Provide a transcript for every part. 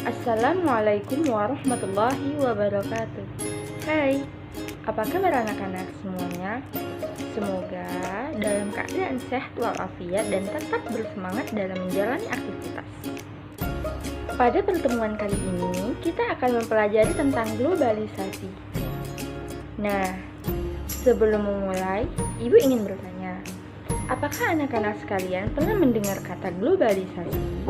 Assalamualaikum warahmatullahi wabarakatuh. Hai, apa kabar anak-anak semuanya? Semoga dalam keadaan sehat walafiat dan tetap bersemangat dalam menjalani aktivitas. Pada pertemuan kali ini, kita akan mempelajari tentang globalisasi. Nah, sebelum memulai, Ibu ingin bertanya, apakah anak-anak sekalian pernah mendengar kata globalisasi?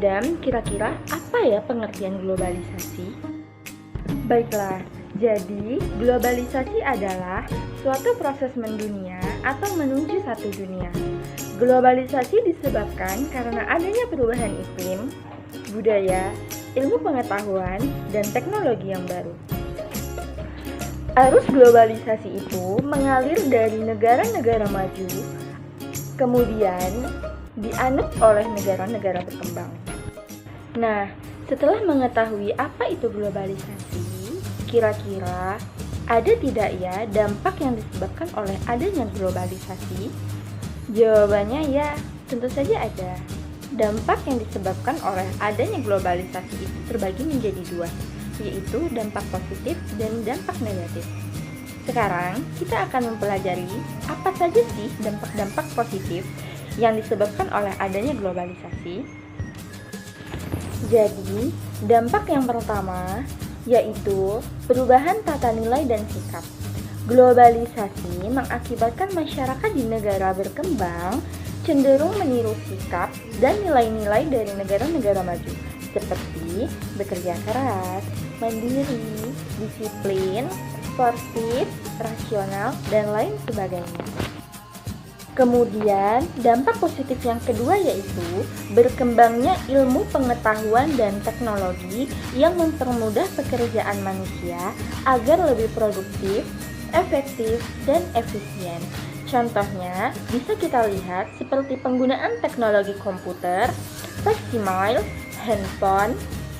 Dan kira-kira apa ya pengertian globalisasi? Baiklah, jadi globalisasi adalah suatu proses mendunia atau menuju satu dunia. Globalisasi disebabkan karena adanya perubahan iklim, budaya, ilmu pengetahuan, dan teknologi yang baru. Arus globalisasi itu mengalir dari negara-negara maju, kemudian dianut oleh negara-negara berkembang. Nah, setelah mengetahui apa itu globalisasi, kira-kira ada tidak ya dampak yang disebabkan oleh adanya globalisasi? Jawabannya ya, tentu saja ada. Dampak yang disebabkan oleh adanya globalisasi itu terbagi menjadi dua, yaitu dampak positif dan dampak negatif. Sekarang kita akan mempelajari apa saja sih dampak-dampak positif yang disebabkan oleh adanya globalisasi. Jadi, dampak yang pertama yaitu perubahan tata nilai dan sikap. Globalisasi mengakibatkan masyarakat di negara berkembang cenderung meniru sikap dan nilai-nilai dari negara-negara maju, seperti bekerja keras, mandiri, disiplin, sportif, rasional, dan lain sebagainya. Kemudian, dampak positif yang kedua yaitu berkembangnya ilmu pengetahuan dan teknologi yang mempermudah pekerjaan manusia agar lebih produktif, efektif, dan efisien. Contohnya, bisa kita lihat seperti penggunaan teknologi komputer, facsimile, handphone,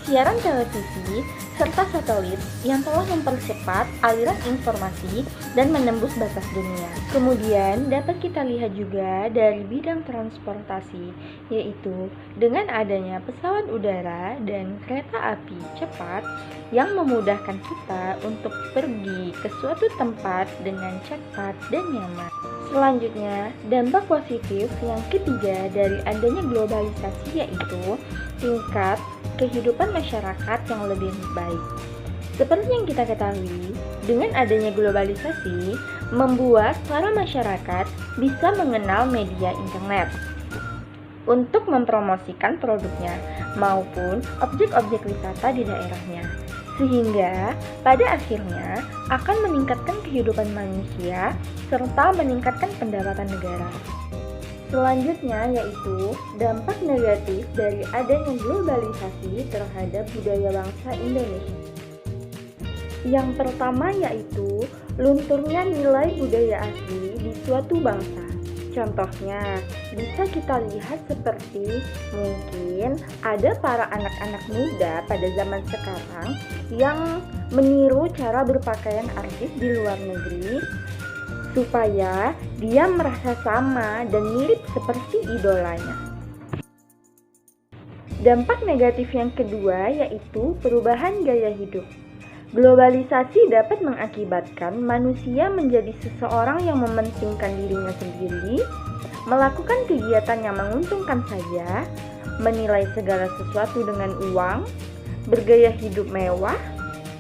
siaran televisi, serta satelit yang telah mempercepat aliran informasi dan menembus batas dunia. Kemudian dapat kita lihat juga dari bidang transportasi, yaitu dengan adanya pesawat udara dan kereta api cepat yang memudahkan kita untuk pergi ke suatu tempat dengan cepat dan nyaman. Selanjutnya, dampak positif yang ketiga dari adanya globalisasi yaitu tingkat kehidupan masyarakat yang lebih baik. Seperti yang kita ketahui, dengan adanya globalisasi membuat para masyarakat bisa mengenal media internet untuk mempromosikan produknya maupun objek-objek wisata di daerahnya, sehingga pada akhirnya akan meningkatkan kehidupan manusia serta meningkatkan pendapatan negara. Selanjutnya yaitu dampak negatif dari adanya globalisasi terhadap budaya bangsa Indonesia. Yang pertama yaitu lunturnya nilai budaya asli di suatu bangsa. Contohnya, bisa kita lihat seperti mungkin ada para anak-anak muda pada zaman sekarang yang meniru cara berpakaian artis di luar negeri supaya dia merasa sama dan mirip seperti idolanya. Dampak negatif yang kedua yaitu perubahan gaya hidup. Globalisasi dapat mengakibatkan manusia menjadi seseorang yang mementingkan dirinya sendiri, melakukan kegiatan yang menguntungkan saja, menilai segala sesuatu dengan uang, bergaya hidup mewah,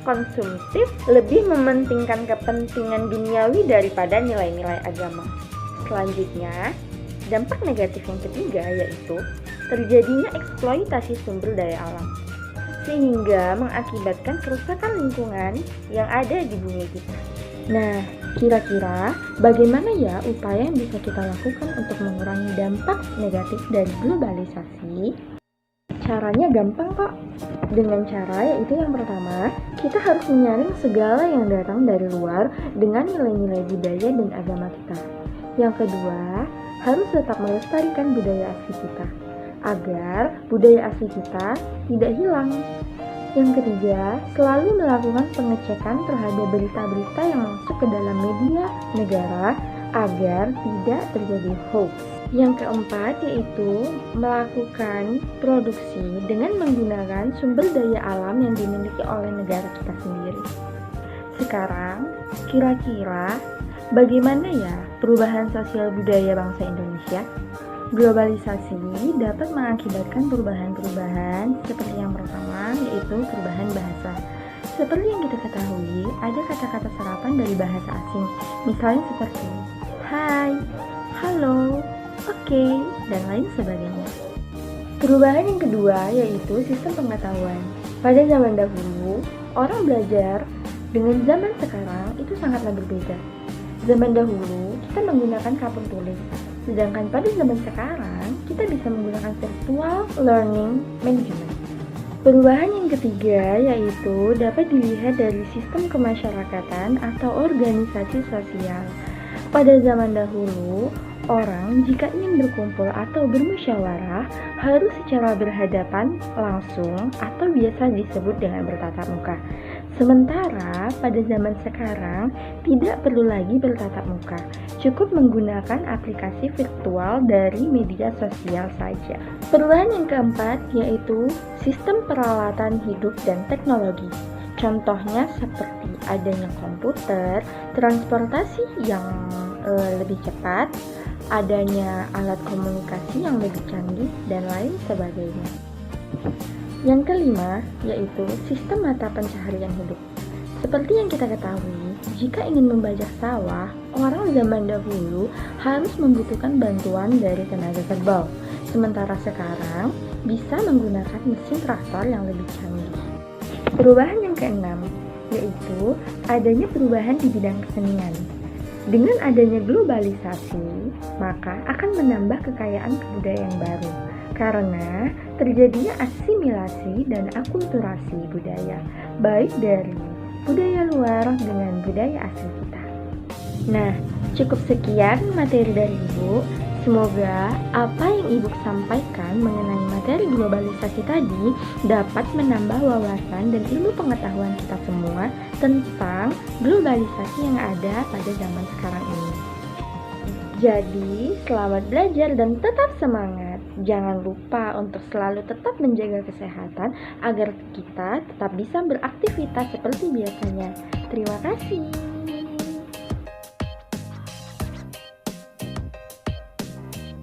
konsumtif, lebih mementingkan kepentingan duniawi daripada nilai-nilai agama. Selanjutnya, dampak negatif yang ketiga yaitu terjadinya eksploitasi sumber daya alam, sehingga mengakibatkan kerusakan lingkungan yang ada di bumi kita. Nah, kira-kira bagaimana ya upaya yang bisa kita lakukan untuk mengurangi dampak negatif dari globalisasi? Caranya gampang kok. Dengan cara yaitu yang pertama, kita harus menyaring segala yang datang dari luar dengan nilai-nilai budaya dan agama kita. Yang kedua, harus tetap melestarikan budaya asli kita agar budaya asli kita tidak hilang. Yang ketiga, selalu melakukan pengecekan terhadap berita-berita yang masuk ke dalam media negara agar tidak terjadi hoax. Yang keempat yaitu melakukan produksi dengan menggunakan sumber daya alam yang dimiliki oleh negara kita sendiri. Sekarang, kira-kira bagaimana ya perubahan sosial budaya bangsa Indonesia? Globalisasi dapat mengakibatkan perubahan-perubahan seperti yang pertama yaitu perubahan bahasa. Seperti yang kita ketahui, ada kata-kata serapan dari bahasa asing, misalnya seperti hai, halo, oke, dan lain sebagainya. Perubahan yang kedua yaitu sistem pengetahuan. Pada zaman dahulu, orang belajar dengan zaman sekarang itu sangatlah berbeda. Zaman dahulu, kita menggunakan kapur tulis, sedangkan pada zaman sekarang, kita bisa menggunakan virtual learning management. Perubahan yang ketiga yaitu dapat dilihat dari sistem kemasyarakatan atau organisasi sosial. Pada zaman dahulu, orang jika ingin berkumpul atau bermusyawarah harus secara berhadapan langsung atau biasa disebut dengan bertatap muka. Sementara pada zaman sekarang tidak perlu lagi bertatap muka, cukup menggunakan aplikasi virtual dari media sosial saja. Perubahan yang keempat yaitu sistem peralatan hidup dan teknologi. Contohnya seperti adanya komputer, transportasi yang lebih cepat, adanya alat komunikasi yang lebih canggih, dan lain sebagainya. Yang kelima yaitu sistem mata pencaharian hidup. Seperti yang kita ketahui, jika ingin membajak sawah, orang zaman dahulu harus membutuhkan bantuan dari tenaga kerbau. Sementara sekarang bisa menggunakan mesin traktor yang lebih canggih. Perubahan yang keenam yaitu adanya perubahan di bidang kesenian. Dengan adanya globalisasi, maka akan menambah kekayaan kebudayaan baru karena terjadinya asimilasi dan akulturasi budaya, baik dari budaya luar dengan budaya asli kita. Nah, cukup sekian materi dari Ibu. Semoga apa yang Ibu sampaikan mengenai materi globalisasi tadi dapat menambah wawasan dan ilmu pengetahuan kita semua tentang globalisasi yang ada pada zaman sekarang ini. Jadi, selamat belajar dan tetap semangat. Jangan lupa untuk selalu tetap menjaga kesehatan agar kita tetap bisa beraktivitas seperti biasanya. Terima kasih.